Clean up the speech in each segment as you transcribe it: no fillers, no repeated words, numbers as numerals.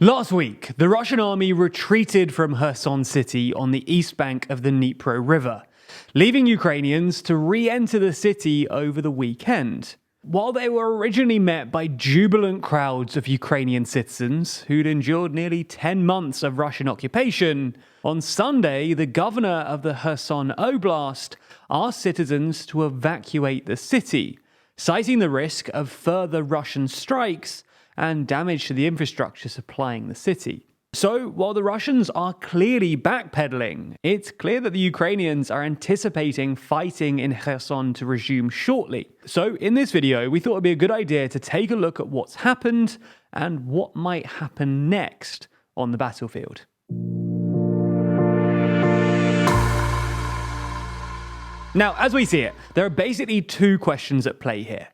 Last week, the Russian army retreated from Kherson city on the east bank of the Dnipro River, leaving Ukrainians to re-enter the city over the weekend. While they were originally met by jubilant crowds of Ukrainian citizens who'd endured nearly 10 months of Russian occupation, on Sunday, the governor of the Kherson Oblast asked citizens to evacuate the city, citing the risk of further Russian strikes and damage to the infrastructure supplying the city. So, while the Russians are clearly backpedaling, it's clear that the Ukrainians are anticipating fighting in Kherson to resume shortly. So, in this video, we thought it'd be a good idea to take a look at what's happened and what might happen next on the battlefield. Now, as we see it, there are basically two questions at play here.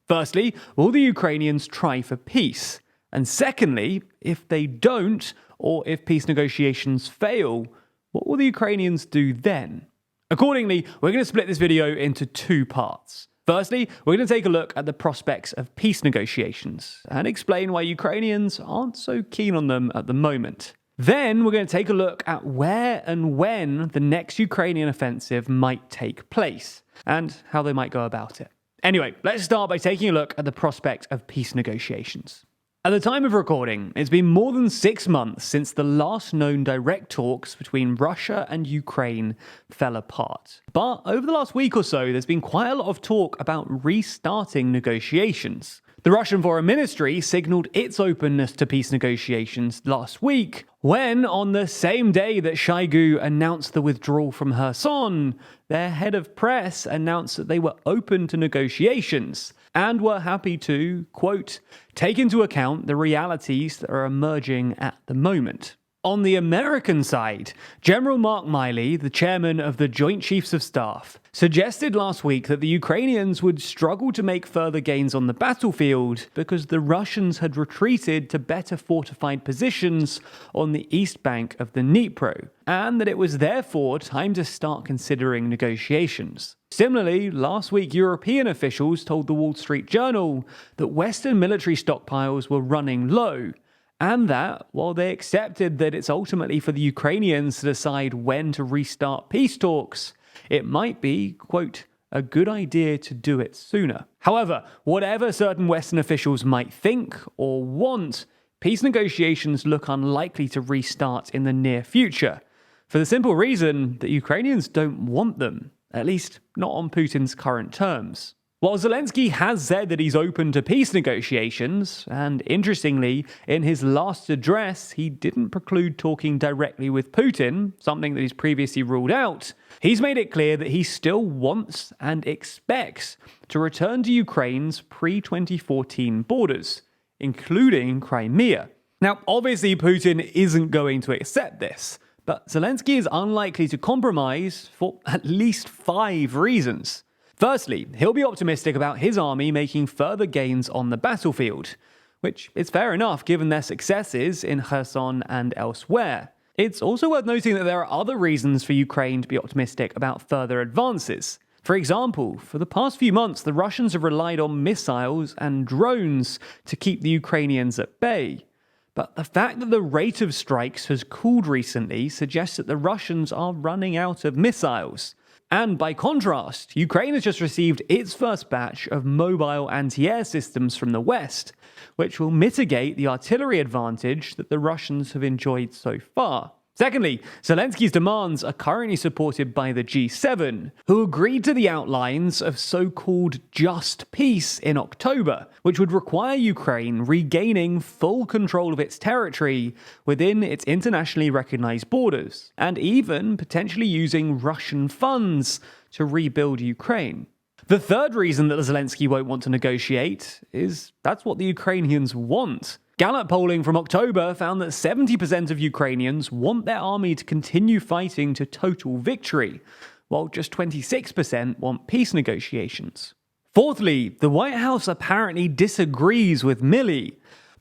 Firstly, will the Ukrainians try for peace? And secondly, if they don't, or if peace negotiations fail, what will the Ukrainians do then? Accordingly, we're going to split this video into two parts. Firstly, we're going to take a look at the prospects of peace negotiations and explain why Ukrainians aren't so keen on them at the moment. Then we're going to take a look at where and when the next Ukrainian offensive might take place and how they might go about it. Anyway, let's start by taking a look at the prospect of peace negotiations. At the time of recording, it's been more than 6 months since the last known direct talks between Russia and Ukraine fell apart. But over the last week or so, there's been quite a lot of talk about restarting negotiations. The Russian Foreign Ministry signaled its openness to peace negotiations last week, when, on the same day that Shoigu announced the withdrawal from Kherson, their head of press announced that they were open to negotiations and were happy to, quote, take into account the realities that are emerging at the moment. On the American side, General Mark Milley, the chairman of the Joint Chiefs of Staff, suggested last week that the Ukrainians would struggle to make further gains on the battlefield because the Russians had retreated to better fortified positions on the east bank of the Dnipro, and that it was therefore time to start considering negotiations. Similarly, last week European officials told the Wall Street Journal that Western military stockpiles were running low, and that, while they accepted that it's ultimately for the Ukrainians to decide when to restart peace talks, it might be, quote, a good idea to do it sooner. However, whatever certain Western officials might think or want, peace negotiations look unlikely to restart in the near future, for the simple reason that Ukrainians don't want them, at least not on Putin's current terms. While Zelensky has said that he's open to peace negotiations, and interestingly, in his last address, he didn't preclude talking directly with Putin, something that he's previously ruled out, he's made it clear that he still wants and expects to return to Ukraine's pre-2014 borders, including Crimea. Now, obviously, Putin isn't going to accept this, but Zelensky is unlikely to compromise for at least 5 reasons. Firstly, he'll be optimistic about his army making further gains on the battlefield, which is fair enough given their successes in Kherson and elsewhere. It's also worth noting that there are other reasons for Ukraine to be optimistic about further advances. For example, for the past few months, the Russians have relied on missiles and drones to keep the Ukrainians at bay. But the fact that the rate of strikes has cooled recently suggests that the Russians are running out of missiles. And by contrast, Ukraine has just received its first batch of mobile anti-air systems from the West, which will mitigate the artillery advantage that the Russians have enjoyed so far. Secondly, Zelensky's demands are currently supported by the G7, who agreed to the outlines of so-called just peace in October, which would require Ukraine regaining full control of its territory within its internationally recognized borders, and even potentially using Russian funds to rebuild Ukraine. The third reason that Zelensky won't want to negotiate is that's what the Ukrainians want. Gallup polling from October found that 70% of Ukrainians want their army to continue fighting to total victory, while just 26% want peace negotiations. Fourthly, the White House apparently disagrees with Milley.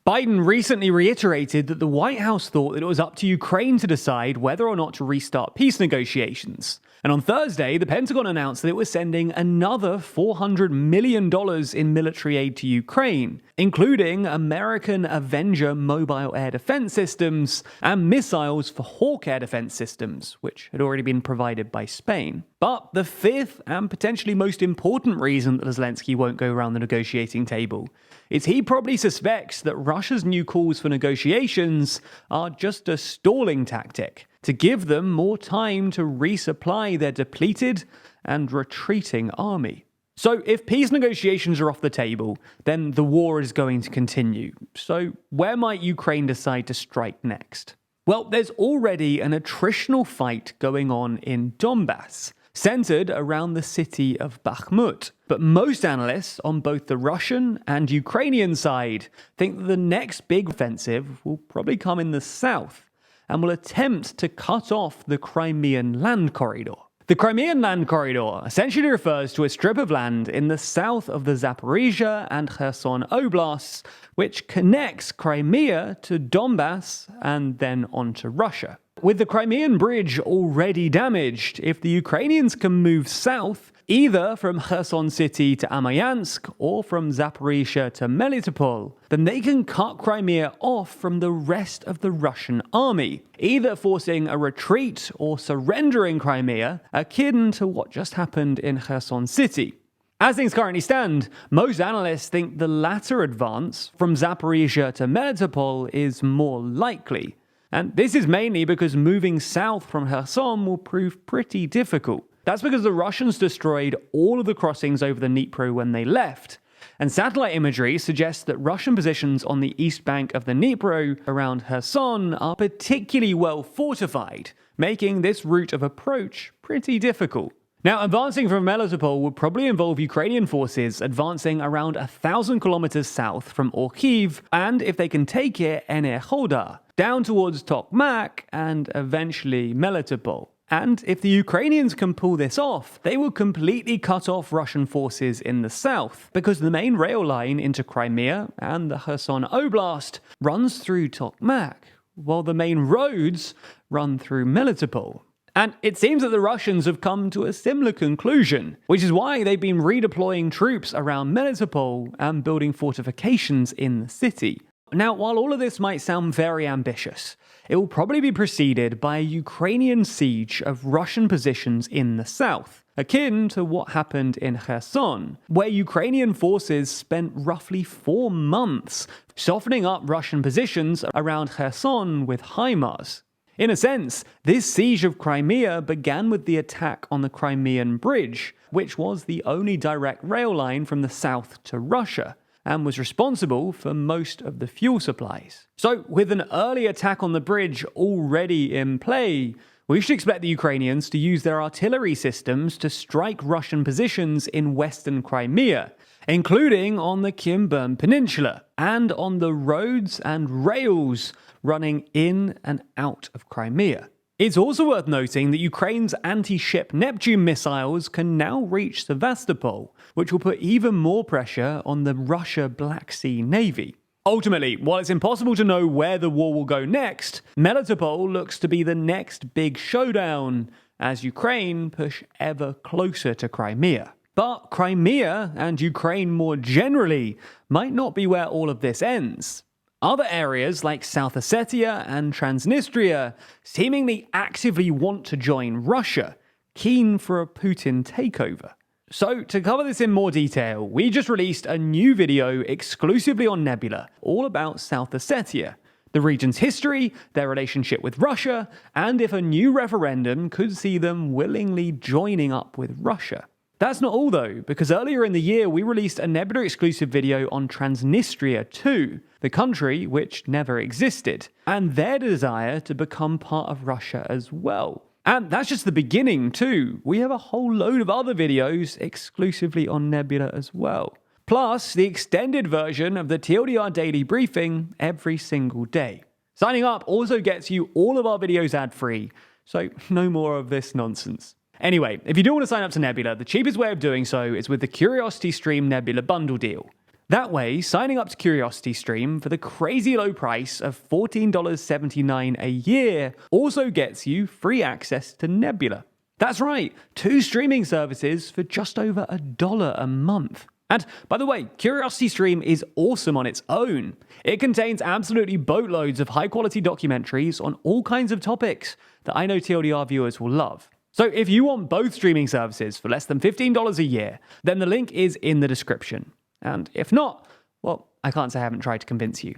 Biden recently reiterated that the White House thought that it was up to Ukraine to decide whether or not to restart peace negotiations. And on Thursday, the Pentagon announced that it was sending another $400 million in military aid to Ukraine, including American Avenger mobile air defense systems and missiles for Hawk air defense systems, which had already been provided by Spain. But the fifth and potentially most important reason that Zelensky won't go around the negotiating table is he probably suspects that Russia's new calls for negotiations are just a stalling tactic to give them more time to resupply their depleted and retreating army. So if peace negotiations are off the table, then the war is going to continue. So where might Ukraine decide to strike next? Well, there's already an attritional fight going on in Donbass, centered around the city of Bakhmut. But most analysts on both the Russian and Ukrainian side think that the next big offensive will probably come in the south and will attempt to cut off the Crimean land corridor. The Crimean land corridor essentially refers to a strip of land in the south of the Zaporizhia and Kherson oblasts, which connects Crimea to Donbass and then on to Russia. With the Crimean bridge already damaged, if the Ukrainians can move south, either from Kherson city to Amyansk or from Zaporizhia to Melitopol, then they can cut Crimea off from the rest of the Russian army, either forcing a retreat or surrendering Crimea, akin to what just happened in Kherson city. As things currently stand, most analysts think the latter advance from Zaporizhia to Melitopol is more likely. And this is mainly because moving south from Kherson will prove pretty difficult. That's because the Russians destroyed all of the crossings over the Dnipro when they left. And satellite imagery suggests that Russian positions on the east bank of the Dnipro around Kherson are particularly well fortified, making this route of approach pretty difficult. Now, advancing from Melitopol would probably involve Ukrainian forces advancing around 1,000 kilometers south from Orkhiv, and if they can take it, Enerhodar, down towards Tokmak and eventually Melitopol. And if the Ukrainians can pull this off, they will completely cut off Russian forces in the south, because the main rail line into Crimea and the Kherson Oblast runs through Tokmak, while the main roads run through Melitopol. And it seems that the Russians have come to a similar conclusion, which is why they've been redeploying troops around Melitopol and building fortifications in the city. Now, while all of this might sound very ambitious, it will probably be preceded by a Ukrainian siege of Russian positions in the south, akin to what happened in Kherson, where Ukrainian forces spent roughly 4 months softening up Russian positions around Kherson with HIMARS. In a sense, this siege of Crimea began with the attack on the Crimean bridge, which was the only direct rail line from the south to Russia, and was responsible for most of the fuel supplies. So, with an early attack on the bridge already in play, we should expect the Ukrainians to use their artillery systems to strike Russian positions in western Crimea, including on the Kherson Peninsula, and on the roads and rails running in and out of Crimea. It's also worth noting that Ukraine's anti-ship Neptune missiles can now reach Sevastopol, which will put even more pressure on the Russia Black Sea Navy. Ultimately, while it's impossible to know where the war will go next, Melitopol looks to be the next big showdown as Ukraine push ever closer to Crimea. But Crimea, and Ukraine more generally, might not be where all of this ends. Other areas like South Ossetia and Transnistria seemingly actively want to join Russia, keen for a Putin takeover. So, to cover this in more detail, we just released a new video exclusively on Nebula, all about South Ossetia, the region's history, their relationship with Russia, and if a new referendum could see them willingly joining up with Russia. That's not all though, because earlier in the year we released a Nebula exclusive video on Transnistria too, the country which never existed, and their desire to become part of Russia as well. And that's just the beginning too. We have a whole load of other videos exclusively on Nebula as well. Plus, the extended version of the TLDR daily briefing every single day. Signing up also gets you all of our videos ad-free, so no more of this nonsense. Anyway, if you do want to sign up to Nebula, the cheapest way of doing so is with the Curiosity Stream Nebula bundle deal. That way, signing up to CuriosityStream for the crazy low price of $14.79 a year also gets you free access to Nebula. That's right, 2 streaming services for just over $1 a month. And by the way, CuriosityStream is awesome on its own. It contains absolutely boatloads of high-quality documentaries on all kinds of topics that I know TLDR viewers will love. So if you want both streaming services for less than $15 a year, then the link is in the description. And if not, well, I can't say I haven't tried to convince you.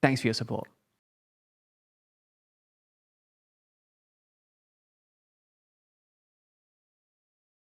Thanks for your support.